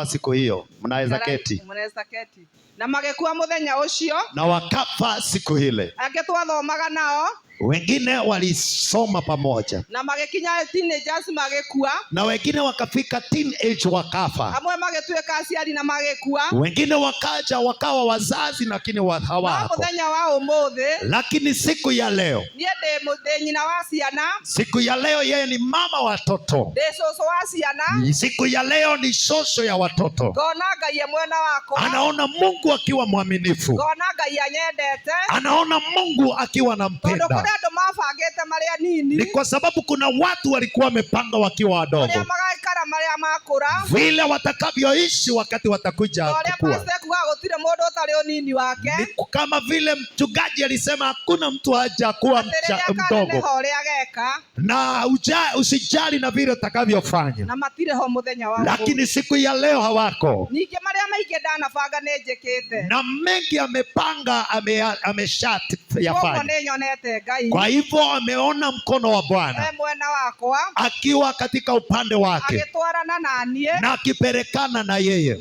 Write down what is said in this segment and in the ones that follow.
siku hiyo. Mnaweza keti. Na magekuwa muthenya ucio. Na wakafa siku ile. Angĩ twathomaga nao. Wengine walisoma pamoja. Na magekinya teenagers magekua. Na wengine wakafika teenage wakafa. Amwe magetuĩka aciari na magekua. Wengine wakaja wakawa wazazi lakini hawako. Muthenya wa umuthi. Lakini siku ya leo. Niĩ ndĩ nyina wa ciana. Siku ya leo yeye ni mama watoto. Ndĩ cũcũ wa ciana. Siku ya leo ni shosho ya watoto. Ngona Ngai mwena wako. Anaona Mungu akiwa mwaminifu. Ngona Ngai anyendete. Anaona Mungu akiwa anampenda. Ni kwa sababu kuna watu walikuwa wamepanga wakiwa wadogo vile watakavyoishi wakati watakuja kukua. Ni kama vile mchungaji alisema hakuna mtu haja kuwa mdogo, na usijali na vile utakavyofanya, lakini siku ya leo hawako. Na mengi amepanga ameshayafanya. Kwa hivyo ameona mkono wa Bwana akiwa katika upande wake na akipelekana na yeye,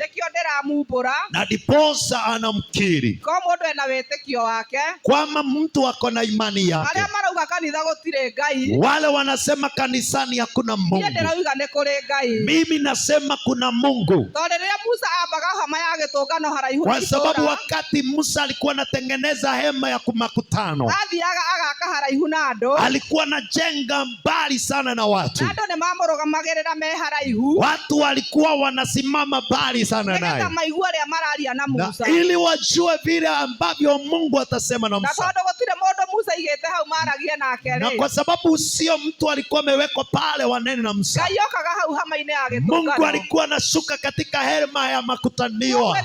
na diposa anamkiri kwamba mtu ako na imani yake. Wale wanasema kanisani hakuna Mungu, mimi nasema kuna Mungu, kwa sababu wakati Musa alikuwa anatengeneza hema ya makutano alikuwa anajenga mbali sana na watu. Watu walikuwa wanasimama mbali sana naye, ili wajue vile ambavyo Mungu atasema na Musa. Na kwa sababu sio mtu alikuwa amewekwa pale wanene na Musa, Mungu alikuwa anashuka katika hema ya makutanio